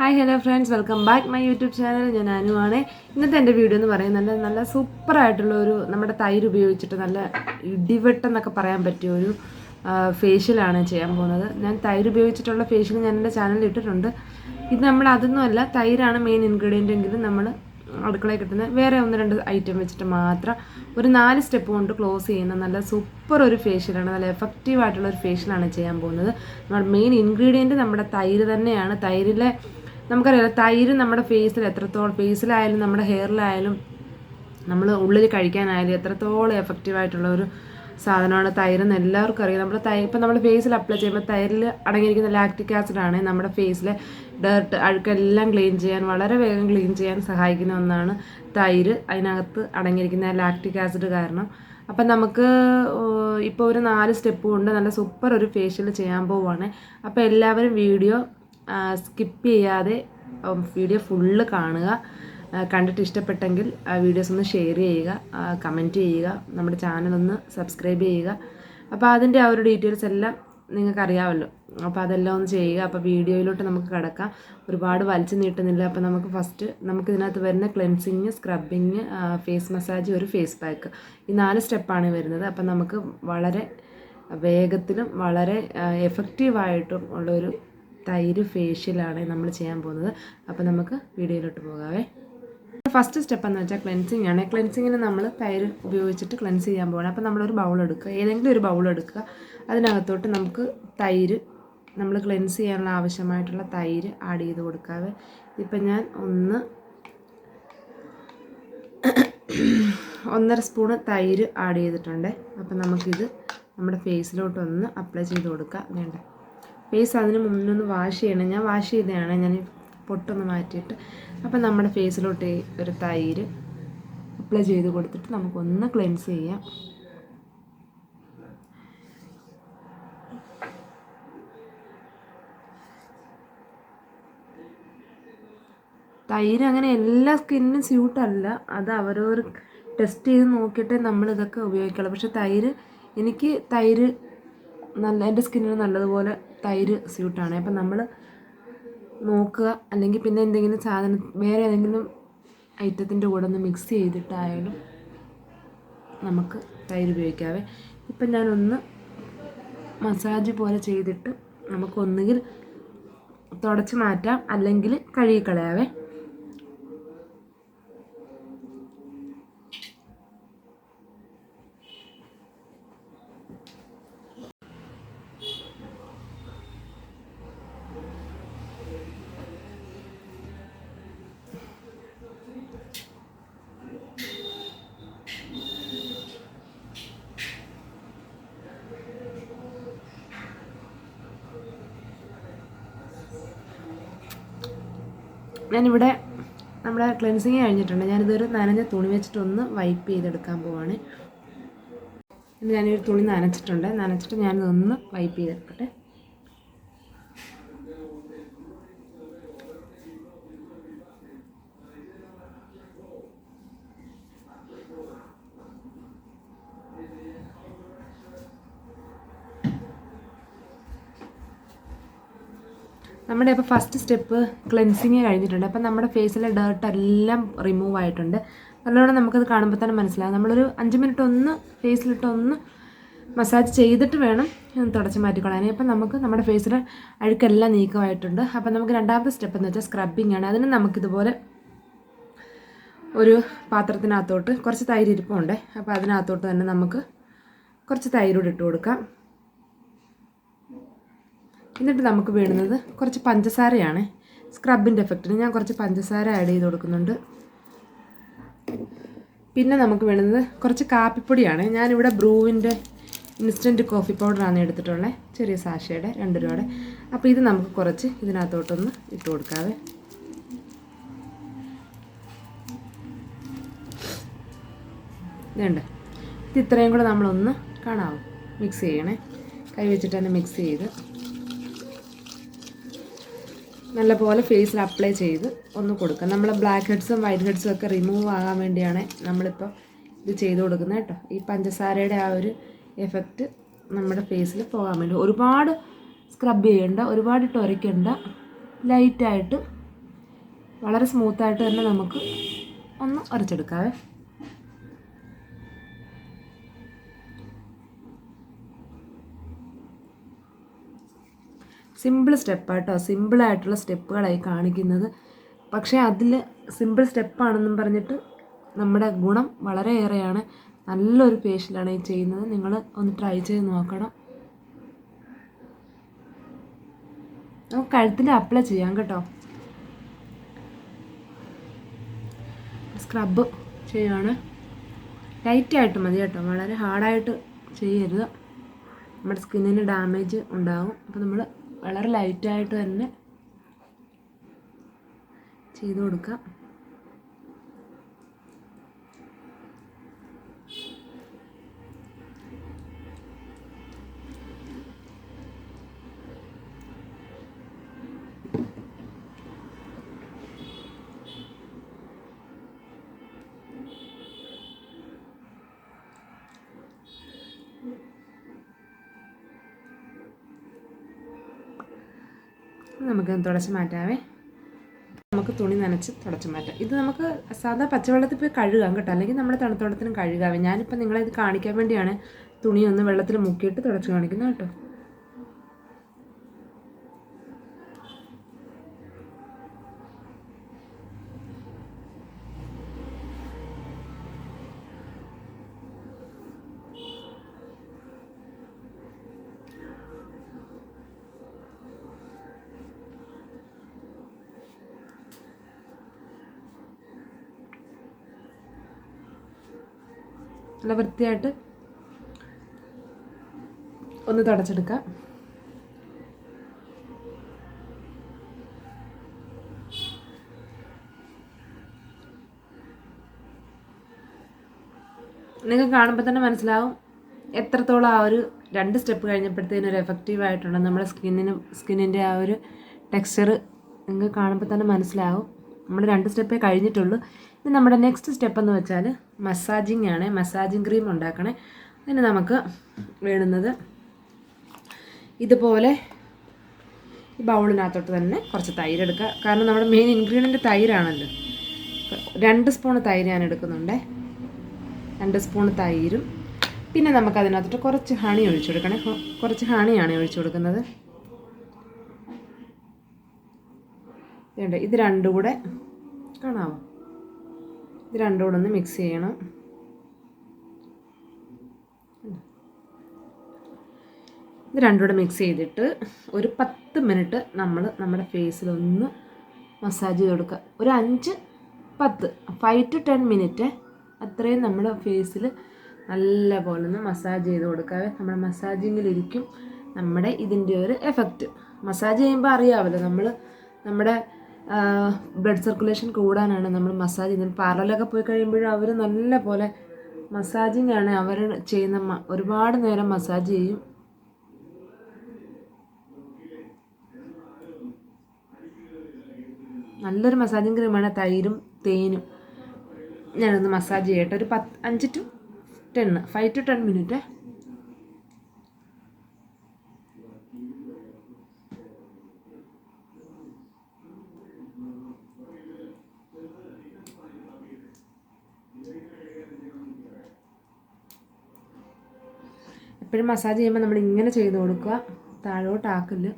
Hi hello friends, welcome back my YouTube channel. ഞാൻ അനുവാണ്. ഇന്നത്തെ എൻ്റെ വീഡിയോ എന്ന് പറയുന്നത് നല്ല സൂപ്പറായിട്ടുള്ള നമ്മുടെ തൈര് ഉപയോഗിച്ചിട്ട് നല്ല ഇടിവെട്ടെന്നൊക്കെ പറയാൻ പറ്റിയ ഒരു ഫേഷ്യലാണ് ചെയ്യാൻ പോകുന്നത്. ഞാൻ തൈര് ഉപയോഗിച്ചിട്ടുള്ള ഫേഷ്യൽ ഞാൻ എൻ്റെ ചാനലിൽ ഇട്ടിട്ടുണ്ട്. ഇത് അതൊന്നുമല്ല, തൈരാണ് മെയിൻ ഇൻഗ്രീഡിയൻ്റ് എങ്കിലും നമ്മൾ അടുക്കളയിൽ കിട്ടുന്ന വേറെ 1-2 ഐറ്റം വെച്ചിട്ട് മാത്രം ഒരു 4 സ്റ്റെപ്പ് കൊണ്ട് ക്ലോസ് ചെയ്യുന്ന നല്ല സൂപ്പർ ഒരു ഫേഷ്യലാണ്. നല്ല എഫക്റ്റീവായിട്ടുള്ള ഒരു ഫേഷ്യലാണ് ചെയ്യാൻ പോകുന്നത്. നമ്മുടെ മെയിൻ ഇൻഗ്രീഡിയൻറ്റ് നമ്മുടെ തൈര് തന്നെയാണ്. നമുക്കറിയാം, തൈര് നമ്മുടെ ഫേസിലായാലും നമ്മുടെ ഹെയറിലായാലും നമ്മൾ ഉള്ളിൽ കഴിക്കാനായാലും എത്രത്തോളം എഫക്റ്റീവായിട്ടുള്ള ഒരു സാധനമാണ് തൈരെന്ന് എല്ലാവർക്കും അറിയാം. ഇപ്പം നമ്മൾ ഫേസിൽ അപ്ലൈ ചെയ്യുമ്പോൾ തൈരിൽ അടങ്ങിയിരിക്കുന്ന ലാക്റ്റിക് ആസിഡാണ് നമ്മുടെ ഫേസിലെ ഡേർട്ട് അഴുക്കെല്ലാം വളരെ വേഗം ക്ലീൻ ചെയ്യാൻ സഹായിക്കുന്ന ഒന്നാണ് തൈര്. അതിനകത്ത് അടങ്ങിയിരിക്കുന്ന ലാക്റ്റിക് ആസിഡ് കാരണം. അപ്പം നമുക്ക് ഇപ്പോൾ ഒരു 4 സ്റ്റെപ്പ് കൊണ്ട് നല്ല സൂപ്പർ ഒരു ഫേഷ്യൽ ചെയ്യാൻ പോവുകയാണ്. അപ്പോൾ എല്ലാവരും വീഡിയോ സ്കിപ്പ് ചെയ്യാതെ വീഡിയോ ഫുള്ള് കാണുക. കണ്ടിട്ട് ഇഷ്ടപ്പെട്ടെങ്കിൽ വീഡിയോസ് ഒന്ന് ഷെയർ ചെയ്യുക, കമൻറ്റ് ചെയ്യുക, നമ്മുടെ ചാനലൊന്ന് സബ്സ്ക്രൈബ് ചെയ്യുക. അപ്പോൾ അതിൻ്റെ ഒരു ഡീറ്റെയിൽസ് എല്ലാം നിങ്ങൾക്കറിയാമല്ലോ. അപ്പോൾ അതെല്ലാം ഒന്ന് ചെയ്യുക. അപ്പോൾ വീഡിയോയിലോട്ട് നമുക്ക് കിടക്കാം. ഒരുപാട് വലിച്ചു നീട്ടുന്നില്ല. അപ്പോൾ നമുക്കിതിനകത്ത് വരുന്ന ക്ലെൻസിങ്, സ്ക്രബിങ്, ഫേസ് മസാജ്, ഒരു ഫേസ് പാക്ക്, ഈ 4 സ്റ്റെപ്പാണ് വരുന്നത്. അപ്പോൾ നമുക്ക് വളരെ വേഗത്തിലും വളരെ എഫക്റ്റീവായിട്ടും ഉള്ളൊരു തൈര് ഫേഷ്യലാണ് നമ്മൾ ചെയ്യാൻ പോകുന്നത്. അപ്പോൾ നമുക്ക് വീഡിയോയിലോട്ട് പോകാവേ. ഫസ്റ്റ് സ്റ്റെപ്പ് എന്ന് വെച്ചാൽ ക്ലെൻസിങ് ആണ്. ക്ലെൻസിങ്ങിന് നമ്മൾ തൈര് ഉപയോഗിച്ചിട്ട് ക്ലെൻസ് ചെയ്യാൻ പോകണം. അപ്പോൾ നമ്മളൊരു ബൗൾ എടുക്കുക, ഏതെങ്കിലും ഒരു ബൗൾ എടുക്കുക. അതിനകത്തോട്ട് നമുക്ക് തൈര്, നമ്മൾ ക്ലെൻസ് ചെയ്യാനുള്ള ആവശ്യമായിട്ടുള്ള തൈര് ആഡ് ചെയ്ത് കൊടുക്കാവേ. ഇപ്പം ഞാൻ 1.5 സ്പൂണ് തൈര് ആഡ് ചെയ്തിട്ടുണ്ട്. അപ്പം നമുക്കിത് നമ്മുടെ ഫേസിലോട്ടൊന്ന് അപ്ലൈ ചെയ്ത് കൊടുക്കാം. വേണ്ട ഫേസ് അതിന് മുന്നൊന്ന് വാഷ് ചെയ്യണം. ഞാൻ വാഷ് ചെയ്തതാണ്, ഞാൻ പൊട്ടൊന്ന് മാറ്റിയിട്ട്. അപ്പം നമ്മുടെ ഫേസിലോട്ട് ഒരു തൈര് അപ്ലൈ ചെയ്ത് കൊടുത്തിട്ട് നമുക്കൊന്ന് ക്ലെൻസ് ചെയ്യാം. തൈര് അങ്ങനെ എല്ലാ സ്കിന്നിനും സ്യൂട്ടല്ല. അത് അവരവർ ടെസ്റ്റ് ചെയ്ത് നോക്കിയിട്ടേ നമ്മളിതൊക്കെ ഉപയോഗിക്കുള്ളൂ. പക്ഷെ എനിക്ക് തൈര് എൻ്റെ സ്കിന്നിന് നല്ലതുപോലെ തൈര് സ്യൂട്ടാണ്. അപ്പം നമ്മൾ നോക്കുക, അല്ലെങ്കിൽ പിന്നെ എന്തെങ്കിലും വേറെ ഏതെങ്കിലും ഐറ്റത്തിൻ്റെ കൂടെ ഒന്ന് മിക്സ് ചെയ്തിട്ടായാലും നമുക്ക് തൈര് ഉപയോഗിക്കാവേ. ഇപ്പം ഞാനൊന്ന് മസാജ് പോലെ ചെയ്തിട്ട് നമുക്കൊന്നുകിൽ തുടച്ച് മാറ്റാം, അല്ലെങ്കിൽ കഴുകിക്കളയാവേ. ഞാനിവിടെ നമ്മുടെ ക്ലെൻസിങ് കഴിഞ്ഞിട്ടുണ്ട്. ഞാനിതൊരു നനഞ്ഞ തുണി വെച്ചിട്ടൊന്ന് വൈപ്പ് ചെയ്തെടുക്കാൻ പോവാണ്. ഞാനൊരു തുണി നനച്ചിട്ട് ഞാനിതൊന്ന് വൈപ്പ് ചെയ്തെടുക്കട്ടെ. നമ്മുടെ ഇപ്പോൾ ഫസ്റ്റ് സ്റ്റെപ്പ് ക്ലെൻസിങ് കഴിഞ്ഞിട്ടുണ്ട്. അപ്പം നമ്മുടെ ഫേസിലെ ഡേർട്ടെല്ലാം റിമൂവ് ആയിട്ടുണ്ട്. നല്ലോണം നമുക്കത് കാണുമ്പോൾ തന്നെ മനസ്സിലാകും. നമ്മളൊരു 5 മിനിറ്റ് ഒന്ന് ഫേസിലിട്ടൊന്ന് മസാജ് ചെയ്തിട്ട് വേണം തുടച്ച് മാറ്റിക്കളയാൻ. അപ്പം നമുക്ക് നമ്മുടെ ഫേസിലെ അഴുക്കെല്ലാം നീക്കമായിട്ടുണ്ട്. അപ്പം നമുക്ക് രണ്ടാമത്തെ സ്റ്റെപ്പ് എന്ന് വെച്ചാൽ സ്ക്രബിങ് ആണ്. അതിന് നമുക്കിതുപോലെ ഒരു പാത്രത്തിനകത്തോട്ട് കുറച്ച് തൈര് ഇരിപ്പുണ്ട്. അപ്പോൾ അതിനകത്തോട്ട് തന്നെ നമുക്ക് കുറച്ച് തൈരോട് ഇട്ട് കൊടുക്കാം. എന്നിട്ട് നമുക്ക് വേണ്ടുന്നത് കുറച്ച് പഞ്ചസാരയാണ്. സ്ക്രബിൻ്റെ എഫക്റ്റിന് ഞാൻ കുറച്ച് പഞ്ചസാര ആഡ് ചെയ്ത് കൊടുക്കുന്നുണ്ട്. പിന്നെ നമുക്ക് വേണ്ടുന്നത് കുറച്ച് കാപ്പിപ്പൊടിയാണ്. ഞാനിവിടെ ബ്രൂവിൻ്റെ ഇൻസ്റ്റൻറ്റ് കോഫി പൗഡറാണ് എടുത്തിട്ടുള്ളത്, ചെറിയ സാഷയുടെ 2 രൂപയുടെ. അപ്പോൾ ഇത് നമുക്ക് കുറച്ച് ഇതിനകത്തോട്ടൊന്ന് ഇട്ട് കൊടുക്കാവേ. ഇതുണ്ട്, ഇത് ഇത്രയും കൂടെ നമ്മളൊന്ന് കാണാവും മിക്സ് ചെയ്യണേ. കൈ വെച്ചിട്ട് തന്നെ മിക്സ് ചെയ്ത് നല്ലപോലെ ഫേസിൽ അപ്ലൈ ചെയ്ത് ഒന്ന് കൊടുക്കുക. നമ്മളെ ബ്ലാക്ക് ഹെഡ്സും വൈറ്റ് ഹെഡ്സും ഒക്കെ റിമൂവ് ആകാൻ വേണ്ടിയാണ് നമ്മളിപ്പോൾ ഇത് ചെയ്ത് കൊടുക്കുന്നത് കേട്ടോ. ഈ പഞ്ചസാരയുടെ ആ ഒരു എഫക്റ്റ് നമ്മുടെ ഫേസിൽ പോകാൻ വേണ്ടി ഒരുപാട് സ്ക്രബ് ചെയ്യേണ്ട, ഒരുപാട് ഇട്ട് ഉരയ്ക്കേണ്ട, ലൈറ്റായിട്ട് വളരെ സ്മൂത്തായിട്ട് തന്നെ നമുക്ക് ഒന്ന് ഉരച്ചെടുക്കാവേ. സിമ്പിൾ സ്റ്റെപ്പാട്ടോ, സിമ്പിളായിട്ടുള്ള സ്റ്റെപ്പുകളായി കാണിക്കുന്നത്. പക്ഷേ അതിൽ സിമ്പിൾ സ്റ്റെപ്പാണെന്നും പറഞ്ഞിട്ട് നമ്മുടെ ഗുണം വളരെയേറെയാണ്. നല്ലൊരു ഫേഷ്യലാണ് ഈ ചെയ്യുന്നത്. നിങ്ങൾ ഒന്ന് ട്രൈ ചെയ്ത് നോക്കണം. നമുക്ക് കഴുത്തിൽ അപ്ലൈ ചെയ്യാം കേട്ടോ. സ്ക്രബ് ചെയ്യുവാണ്. ലൈറ്റായിട്ട് മതി കേട്ടോ, വളരെ ഹാർഡായിട്ട് ചെയ്യരുത്, നമ്മുടെ സ്കിന്നിന് ഡാമേജ് ഉണ്ടാകും. അപ്പോൾ നമ്മൾ വളരെ ലൈറ്റായിട്ട് തന്നെ ചെയ്ത് കൊടുക്കാം. നമുക്ക് തുടച്ച് മാറ്റാവേ. നമുക്ക് തുണി നനച്ച് തുടച്ച് മാറ്റാം. ഇത് നമുക്ക് സാധാ പച്ചവെള്ളത്തിൽ പോയി കഴുകാം കേട്ടോ, അല്ലെങ്കിൽ നമ്മുടെ തണുത്തോളത്തിനും കഴുകാവേ. ഞാനിപ്പോൾ നിങ്ങളെ ഇത് കാണിക്കാൻ വേണ്ടിയാണ് തുണി ഒന്ന് വെള്ളത്തിൽ മുക്കിയിട്ട് തുടച്ച് കാണിക്കുന്നത് കേട്ടോ. നല്ല വൃത്തിയായിട്ട് ഒന്ന് തുടച്ചെടുക്കാം. നിങ്ങൾക്ക് കാണുമ്പോൾ തന്നെ മനസ്സിലാവും എത്രത്തോളം ആ ഒരു 2 സ്റ്റെപ്പ് കഴിഞ്ഞപ്പോഴത്തേനും ഒരു എഫക്റ്റീവായിട്ടുണ്ട്. നമ്മുടെ സ്കിന്നിൻ്റെ ആ ഒരു ടെക്സ്ചർ നിങ്ങൾക്ക് കാണുമ്പോൾ തന്നെ മനസ്സിലാവും. നമ്മൾ 2 സ്റ്റെപ്പേ കഴിഞ്ഞിട്ടുള്ളൂ. ഇനി നമ്മുടെ നെക്സ്റ്റ് സ്റ്റെപ്പ് എന്ന് വെച്ചാൽ മസാജിങ് ആണ്. മസാജിങ് ക്രീം ഉണ്ടാക്കണേ. അതിന് നമുക്ക് വേണ്ടുന്നത് ഇതുപോലെ ഈ ബൗളിനകത്തോട്ട് തന്നെ കുറച്ച് തൈര് എടുക്കുക. കാരണം നമ്മുടെ മെയിൻ ഇൻഗ്രീഡിയൻറ്റ് തൈരാണല്ലോ. 2 സ്പൂൺ തൈര് ഞാൻ എടുക്കുന്നുണ്ട്. 2 സ്പൂൺ തൈരും പിന്നെ നമുക്ക് അതിനകത്തോട്ട് കുറച്ച് ഹണി ഒഴിച്ചു കൊടുക്കണേ. കുറച്ച് ഹണിയാണ് ഒഴിച്ചു കൊടുക്കുന്നത്. ഇത് രണ്ടും കൂടെ കാണാമോ? ഇത് രണ്ടും കൂടെ ഒന്ന് മിക്സ് ചെയ്യണം. ഇത് രണ്ടും കൂടെ മിക്സ് ചെയ്തിട്ട് ഒരു 10 മിനിറ്റ് നമ്മൾ നമ്മുടെ ഫേസിലൊന്ന് മസാജ് ചെയ്ത് കൊടുക്കുക. ഒരു 5 to 10 മിനിറ്റ് അത്രയും നമ്മുടെ ഫേസിൽ നല്ല പോലെ ഒന്ന് മസാജ് ചെയ്ത് കൊടുക്കാവേ. നമ്മുടെ മസാജിങ്ങിലിരിക്കും നമ്മുടെ ഇതിൻ്റെ ഒരു എഫക്റ്റ്. മസാജ് ചെയ്യുമ്പോൾ അറിയാമല്ലോ, നമ്മുടെ ബ്ലഡ് സർക്കുലേഷൻ കൂടാനാണ് നമ്മൾ മസാജ് ചെയ്യുന്നത്. പാർലറിലൊക്കെ പോയി കഴിയുമ്പോഴും അവർ നല്ല പോലെ മസാജിങ് ആണ് അവർ ചെയ്യുന്ന. ഒരുപാട് നേരം മസാജ് ചെയ്യും. നല്ലൊരു മസാജിങ് ക്രീമാണ് തൈരും തേനും. ഞാനൊന്ന് മസാജ് ചെയ്യട്ടെ. ഒരു 5 to 10 മിനിറ്റ്. എപ്പോഴും മസാജ് ചെയ്യുമ്പോൾ നമ്മൾ ഇങ്ങനെ ചെയ്ത് കൊടുക്കുക, താഴോട്ടാക്കില്ല,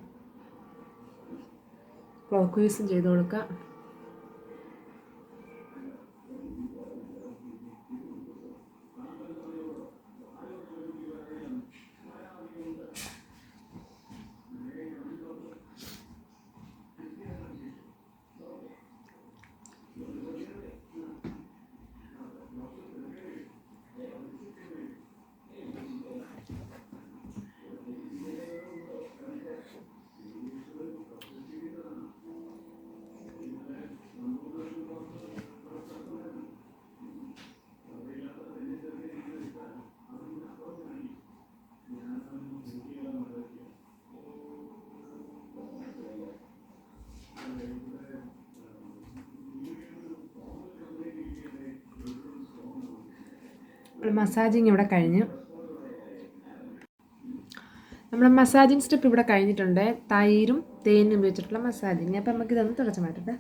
ക്ലോക്ക് വൈസും ചെയ്ത് കൊടുക്കുക. മസാജിങ് ഇവിടെ കഴിഞ്ഞു. നമ്മുടെ മസാജിങ് സ്റ്റെപ്പ് ഇവിടെ കഴിഞ്ഞിട്ടുണ്ട്. തൈരും തേനും ഉപയോഗിച്ചിട്ടുള്ള മസാജിങ്. അപ്പോൾ നമുക്കിതൊന്ന് തുടച്ച് മാറ്റട്ടെ.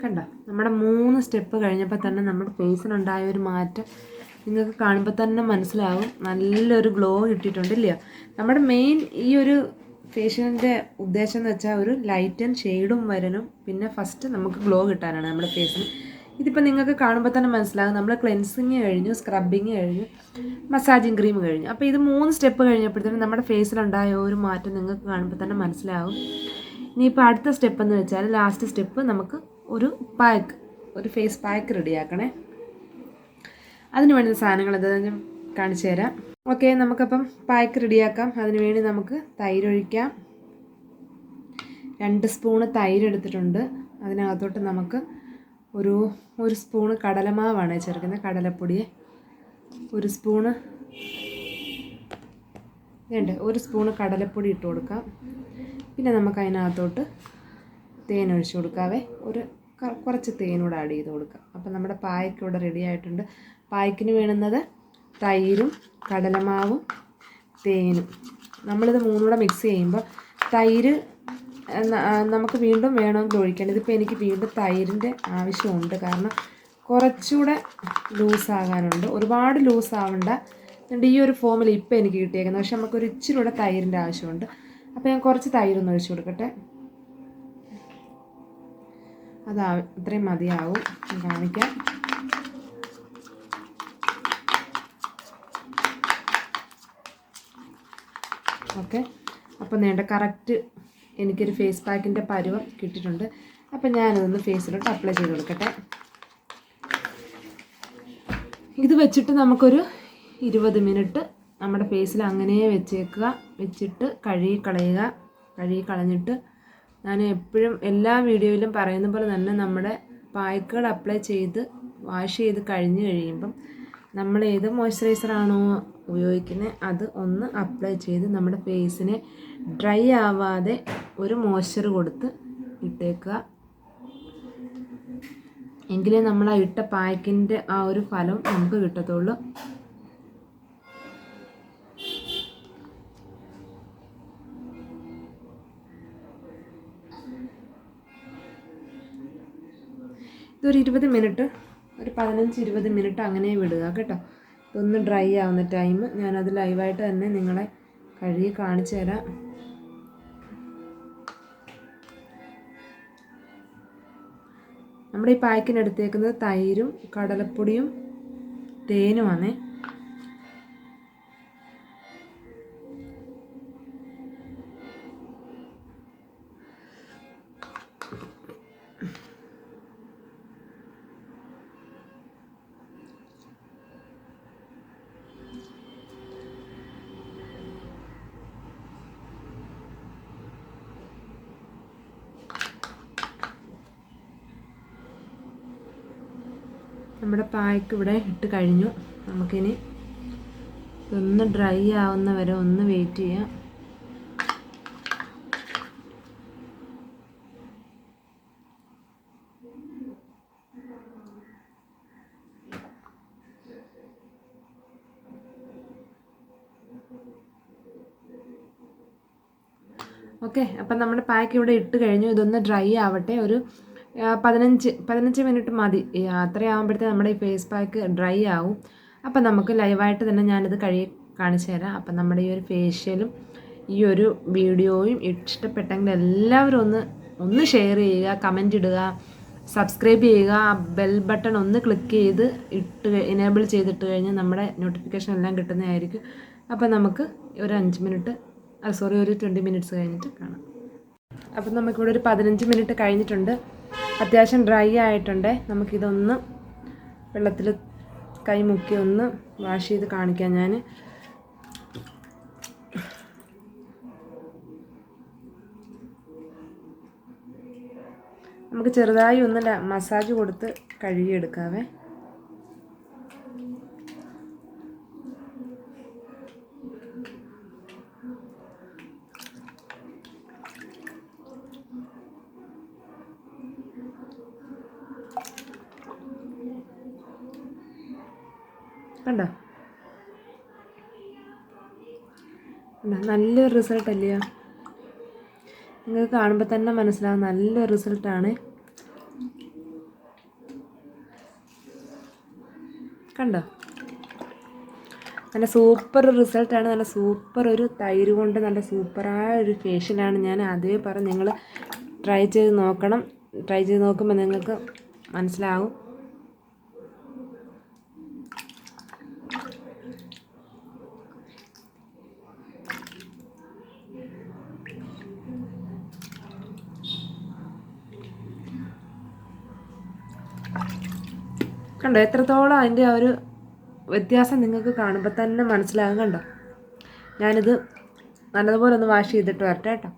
കണ്ടോ, നമ്മുടെ 3 സ്റ്റെപ്പ് കഴിഞ്ഞപ്പോൾ തന്നെ നമ്മുടെ ഫേസിനുണ്ടായ ഒരു മാറ്റം നിങ്ങൾക്ക് കാണുമ്പോൾ തന്നെ മനസ്സിലാവും. നല്ലൊരു ഗ്ലോ കിട്ടിയിട്ടുണ്ട് ഇല്ലയോ. നമ്മുടെ മെയിൻ ഈ ഒരു ഫേഷ്യലിൻ്റെ ഉദ്ദേശം എന്ന് വെച്ചാൽ ഒരു ലൈറ്റ് ആൻഡ് ഷെയ്ഡും വരനും പിന്നെ ഫസ്റ്റ് നമുക്ക് ഗ്ലോ കിട്ടാനാണ് നമ്മുടെ ഫേസിന്. ഇതിപ്പോൾ നിങ്ങൾക്ക് കാണുമ്പോൾ തന്നെ മനസ്സിലാകും. നമ്മൾ ക്ലെൻസിങ് കഴിഞ്ഞു, സ്ക്രബിങ് കഴിഞ്ഞു, മസാജിങ് ക്രീം കഴിഞ്ഞു. അപ്പോൾ ഇത് 3 സ്റ്റെപ്പ് കഴിഞ്ഞപ്പോഴത്തേനും നമ്മുടെ ഫേസിലുണ്ടായ ഒരു മാറ്റം നിങ്ങൾക്ക് കാണുമ്പോൾ തന്നെ മനസ്സിലാകും. ഇനിയിപ്പോൾ അടുത്ത സ്റ്റെപ്പ് എന്ന് വെച്ചാൽ ലാസ്റ്റ് സ്റ്റെപ്പ് നമുക്ക് ഒരു ഫേസ് പാക്ക് റെഡിയാക്കണേ. അതിന് വേണ്ടുന്ന സാധനങ്ങൾ എന്താണെന്ന് കാണിച്ചു തരാം. ഓക്കെ, നമുക്കപ്പം പാക്ക് റെഡിയാക്കാം. അതിന് വേണ്ടി നമുക്ക് തൈരൊഴിക്കാം. 2 സ്പൂണ് തൈര് എടുത്തിട്ടുണ്ട്. അതിനകത്തോട്ട് നമുക്ക് ഒരു സ്പൂണ് കടലമാവാണ് ചേർക്കുന്നത്, കടലപ്പൊടിയെ 1 സ്പൂണ് വേണ്ട 1 സ്പൂണ് കടലപ്പൊടി ഇട്ട് കൊടുക്കാം. പിന്നെ നമുക്ക് അതിനകത്തോട്ട് തേൻ ഒഴിച്ച് കൊടുക്കാവേ. കുറച്ച് തേനൂടെ ആഡ് ചെയ്ത് കൊടുക്കാം. അപ്പം നമ്മുടെ പായ്ക്ക് ഇവിടെ റെഡി ആയിട്ടുണ്ട്. പായ്ക്കിന് വേണ്ടുന്നത് തൈരും കടലമാവും തേനും. നമ്മളിത് 3 കൂടെ മിക്സ് ചെയ്യുമ്പോൾ തൈര് നമുക്ക് വീണ്ടും വേണമെങ്കിൽ ഒഴിക്കണം. ഇതിപ്പോൾ എനിക്ക് വീണ്ടും തൈരിൻ്റെ ആവശ്യമുണ്ട്, കാരണം കുറച്ചുകൂടെ ലൂസാകാനുണ്ട്. ഒരുപാട് ലൂസാവണ്ട. എന്നിട്ട് ഈ ഒരു ഫോമിൽ ഇപ്പോൾ എനിക്ക് കിട്ടിയേക്കുന്നത്. പക്ഷെ നമുക്കൊരു ഇച്ചിരി കൂടെ തൈരിൻ്റെ ആവശ്യമുണ്ട്. അപ്പോൾ ഞാൻ കുറച്ച് തൈരൊന്ന് ഒഴിച്ച് കൊടുക്കട്ടെ. അത്രയും മതിയാവും. കാണിക്കാം. ഓക്കെ, അപ്പോൾ നേണ്ട കറക്റ്റ് എനിക്കൊരു ഫേസ് പാക്കിൻ്റെ പരുവം കിട്ടിയിട്ടുണ്ട്. അപ്പം ഞാനതൊന്ന് ഫേസിലോട്ട് അപ്ലൈ ചെയ്ത് കൊടുക്കട്ടെ. ഇത് വെച്ചിട്ട് നമുക്കൊരു 20 മിനിറ്റ് നമ്മുടെ ഫേസിൽ അങ്ങനെ വെച്ചിട്ട് കഴുകി കളഞ്ഞിട്ട് ഞാൻ എപ്പോഴും എല്ലാ വീഡിയോയിലും പറയുന്ന പോലെ തന്നെ നമ്മുടെ പായ്ക്കുകൾ അപ്ലൈ ചെയ്ത് വാഷ് ചെയ്ത് കഴിഞ്ഞ് കഴിയുമ്പം നമ്മൾ ഏത് മോയ്സ്ചറൈസറാണോ ഉപയോഗിക്കുന്നത് അത് ഒന്ന് അപ്ലൈ ചെയ്ത് നമ്മുടെ ഫേസിനെ ഡ്രൈ ആവാതെ ഒരു മോയ്സ്ചർ കൊടുത്ത് ഇട്ടേക്കുക. എങ്കിലേ നമ്മൾ ആ ഇട്ട പായ്ക്കിൻ്റെ ആ ഒരു ഫലം നമുക്ക് കിട്ടത്തുള്ളൂ. ഇതൊരു 20 മിനിറ്റ്, ഒരു 15-20 മിനിറ്റ് അങ്ങനെ വിടുക കേട്ടോ. ഇതൊന്ന് ഡ്രൈ ആവുന്ന ടൈം ഞാനത് ലൈവായിട്ട് തന്നെ നിങ്ങളെ കഴുകി കാണിച്ചു തരാം. നമ്മുടെ ഈ പായ്ക്കിന് എടുത്തേക്കുന്നത് തൈരും കടലപ്പൊടിയും തേനുമാണ്. നമ്മുടെ പായ്ക്ക് ഇവിടെ ഇട്ട് കഴിഞ്ഞു. നമുക്കിനി ഇതൊന്ന് ഡ്രൈ ആവുന്ന വരെ ഒന്ന് വെയിറ്റ് ചെയ്യാം. ഓക്കെ, അപ്പം നമ്മുടെ പായ്ക്ക് ഇവിടെ ഇട്ട് കഴിഞ്ഞു. ഇതൊന്ന് ഡ്രൈ ആവട്ടെ. ഒരു 15 മിനിറ്റ് മതി. അത്രയാകുമ്പോഴത്തേക്ക് നമ്മുടെ ഈ ഫേസ് പാക്ക് ഡ്രൈ ആവും. അപ്പം നമുക്ക് ലൈവായിട്ട് തന്നെ ഞാനിത് കഴുകി കാണിച്ചു തരാം. അപ്പം നമ്മുടെ ഈ ഒരു ഫേഷ്യലും ഈ ഒരു വീഡിയോയും ഇഷ്ടപ്പെട്ടെങ്കിൽ എല്ലാവരും ഒന്ന് ഷെയർ ചെയ്യുക, കമൻറ്റ് ഇടുക, സബ്സ്ക്രൈബ് ചെയ്യുക. ആ ബെൽ ബട്ടൺ ഒന്ന് ക്ലിക്ക് ചെയ്ത് എനേബിൾ ചെയ്തിട്ട് കഴിഞ്ഞാൽ നമ്മുടെ നോട്ടിഫിക്കേഷൻ എല്ലാം കിട്ടുന്നതായിരിക്കും. അപ്പം നമുക്ക് ഒരു 20 മിനിറ്റ്സ് കഴിഞ്ഞിട്ട് കാണാം. അപ്പം നമുക്കിവിടെ ഒരു 15 മിനിറ്റ് കഴിഞ്ഞിട്ടുണ്ട്. അത്യാവശ്യം ഡ്രൈ ആയിട്ടുണ്ട്. നമുക്കിതൊന്ന് വെള്ളത്തിൽ കൈ മുക്കി ഒന്ന് വാഷ് ചെയ്ത് കാണിക്കാം. ഞാൻ നമുക്ക് ചെറുതായി ഒന്ന് മസാജ് കൊടുത്ത് കഴുകിയെടുക്കാവേ. കണ്ടോ, നല്ലൊരു റിസൾട്ട് അല്ലയോ? നിങ്ങൾക്ക് കാണുമ്പോൾ തന്നെ മനസ്സിലാവും നല്ലൊരു റിസൾട്ടാണ്. കണ്ടോ, നല്ല സൂപ്പർ റിസൾട്ടാണ്. നല്ല സൂപ്പർ ഒരു തൈര് കൊണ്ട് നല്ല സൂപ്പറായ ഒരു ഫേഷ്യലാണ്. ഞാൻ അതേ പറഞ്ഞ് നിങ്ങൾ ട്രൈ ചെയ്ത് നോക്കണം. ട്രൈ ചെയ്ത് നോക്കുമ്പോൾ നിങ്ങൾക്ക് മനസ്സിലാവും. കണ്ടോ എത്രത്തോളം അതിൻ്റെ ആ ഒരു വ്യത്യാസം നിങ്ങൾക്ക് കാണുമ്പോൾ തന്നെ മനസ്സിലാകും. കണ്ടോ, ഞാനിത് നല്ലതുപോലെ ഒന്ന് വാഷ് ചെയ്തിട്ട് വരട്ടെ കേട്ടോ.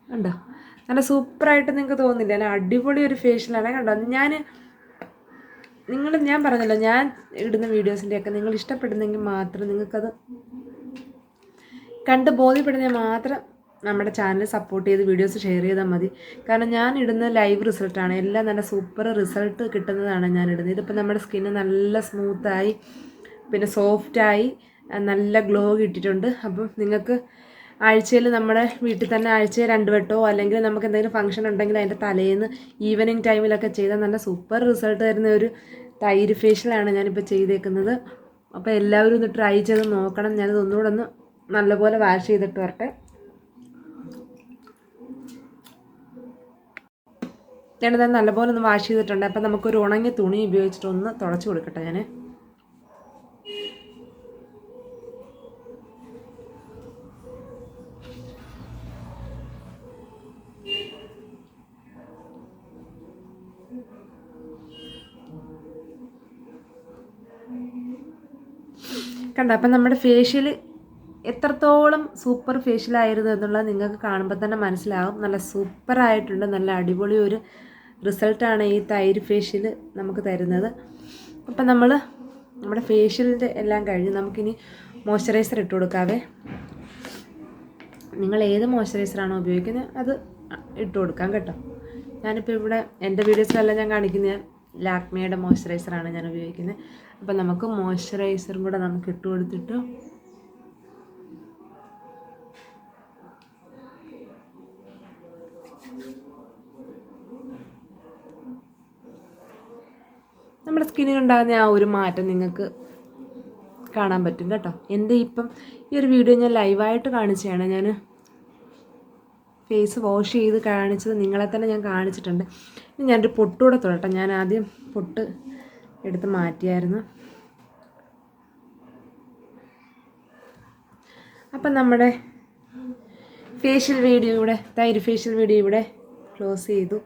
കണ്ടോ നല്ല സൂപ്പറായിട്ട് നിങ്ങൾക്ക് തോന്നില്ല? നല്ല അടിപൊളി ഒരു ഫേഷ്യലാണ്. കണ്ടോ, ഞാൻ പറഞ്ഞല്ലോ, ഞാൻ ഇടുന്ന വീഡിയോസിൻ്റെയൊക്കെ നിങ്ങൾ ഇഷ്ടപ്പെടുന്നെങ്കിൽ മാത്രം നിങ്ങൾക്കത് കണ്ട് ബോധ്യപ്പെടുന്നെങ്കിൽ മാത്രം നമ്മുടെ ചാനൽ സപ്പോർട്ട് ചെയ്ത് വീഡിയോസ് ഷെയർ ചെയ്താൽ മതി. കാരണം ഞാൻ ഇടുന്ന ലൈവ് റിസൾട്ടാണ്, എല്ലാം നല്ല സൂപ്പർ റിസൾട്ട് കിട്ടുന്നതാണ് ഞാൻ ഇടുന്നത്. ഇതിപ്പോൾ നമ്മുടെ സ്കിന്ന് നല്ല സ്മൂത്തായി, പിന്നെ സോഫ്റ്റായി, നല്ല ഗ്ലോ കിട്ടിയിട്ടുണ്ട്. അപ്പം നിങ്ങൾക്ക് ആഴ്ചയിൽ നമ്മുടെ വീട്ടിൽ തന്നെ ആഴ്ചയിൽ 2 വട്ടമോ അല്ലെങ്കിൽ നമുക്ക് എന്തെങ്കിലും ഫംഗ്ഷൻ ഉണ്ടെങ്കിൽ അതിൻ്റെ തലേന്ന് ഈവനിങ് ടൈമിലൊക്കെ ചെയ്താൽ നല്ല സൂപ്പർ റിസൾട്ട് തരുന്ന ഒരു തൈര് ഫേഷ്യലാണ് ഞാനിപ്പോൾ ചെയ്തേക്കുന്നത്. അപ്പോൾ എല്ലാവരും ഒന്ന് ട്രൈ ചെയ്ത് നോക്കണം. ഞാനിത് ഒന്നുകൂടെ ഒന്ന് നല്ലപോലെ വാഷ് ചെയ്തിട്ട് വരട്ടെ. ഞാനിത് നല്ലപോലെ ഒന്ന് വാഷ് ചെയ്തിട്ടുണ്ട്. അപ്പം നമുക്കൊരു ഉണങ്ങിയ തുണി ഉപയോഗിച്ചിട്ട് ഒന്ന് തുടച്ച് കൊടുക്കട്ടെ. ഞാൻ കണ്ടോ, അപ്പം നമ്മുടെ ഫേഷ്യൽ എത്രത്തോളം സൂപ്പർ ഫേഷ്യലായിരുന്നു എന്നുള്ളത് നിങ്ങൾക്ക് കാണുമ്പോൾ തന്നെ മനസ്സിലാകും. നല്ല സൂപ്പറായിട്ടുണ്ട്. നല്ല അടിപൊളി ഒരു റിസൾട്ടാണ് ഈ തൈര് ഫേഷ്യൽ നമുക്ക് തരുന്നത്. അപ്പം നമ്മുടെ ഫേഷ്യലിൻ്റെ എല്ലാം കഴിഞ്ഞ് നമുക്കിനി മോയ്സ്ചറൈസർ ഇട്ട് കൊടുക്കാവേ. നിങ്ങൾ ഏത് മോയ്സ്ചറൈസറാണോ ഉപയോഗിക്കുന്നത് അത് ഇട്ട് കൊടുക്കാം കേട്ടോ. ഞാനിപ്പോൾ ഇവിടെ എൻ്റെ വീഡിയോസിലെല്ലാം ഞാൻ കാണിക്കുന്നത് ലാക്മേയുടെ മോയ്സ്ചറൈസറാണ് ഞാൻ ഉപയോഗിക്കുന്നത്. അപ്പം നമുക്ക് മോയ്സ്ചറൈസറും കൂടെ നമുക്ക് ഇട്ട് കൊടുത്തിട്ട് നമ്മുടെ സ്കിന്നിനുണ്ടാകുന്ന ആ ഒരു മാറ്റം നിങ്ങൾക്ക് കാണാൻ പറ്റും കേട്ടോ. എൻ്റെ ഇപ്പം ഈ ഒരു വീഡിയോ ഞാൻ ലൈവായിട്ട് കാണിച്ചതാണ്. ഞാൻ ഫേസ് വാഷ് ചെയ്ത് കാണിച്ചത് നിങ്ങളെ തന്നെ ഞാൻ കാണിച്ചിട്ടുണ്ട്. ഇനി ഞാനൊരു പൊട്ടുകൂടെ തൊടട്ടെ. ഞാൻ ആദ്യം പൊട്ട് എടുത്ത് മാറ്റിയായിരുന്നു. അപ്പം നമ്മുടെ തൈര് ഫേഷ്യൽ വീഡിയോ ഇവിടെ ക്ലോസ് ചെയ്തു.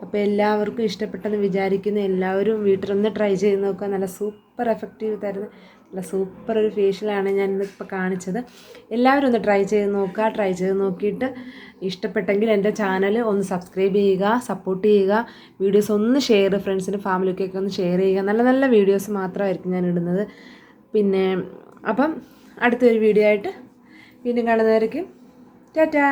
അപ്പോൾ എല്ലാവർക്കും ഇഷ്ടപ്പെട്ടെന്ന് വിചാരിക്കുന്നു. എല്ലാവരും വീട്ടിലൊന്ന് ട്രൈ ചെയ്ത് നോക്കുക. നല്ല സൂപ്പർ എഫക്റ്റീവ് തരുന്ന നല്ല സൂപ്പർ ഒരു ഫേഷ്യലാണ് ഞാൻ ഇന്നിപ്പോൾ കാണിച്ചത്. എല്ലാവരും ഒന്ന് ട്രൈ ചെയ്ത് നോക്കുക. ട്രൈ ചെയ്ത് നോക്കിയിട്ട് ഇഷ്ടപ്പെട്ടെങ്കിൽ എൻ്റെ ചാനൽ ഒന്ന് സബ്സ്ക്രൈബ് ചെയ്യുക, സപ്പോർട്ട് ചെയ്യുക. വീഡിയോസ് ഒന്ന് ഫ്രണ്ട്സിനും ഫാമിലിക്കൊക്കെ ഒന്ന് ഷെയർ ചെയ്യുക. നല്ല നല്ല വീഡിയോസ് മാത്രമായിരിക്കും ഞാൻ ഇടുന്നത്. പിന്നെ അപ്പം അടുത്തൊരു വീഡിയോ ആയിട്ട് വീണ്ടും കാണുന്നവരേക്കും ടാറ്റാ.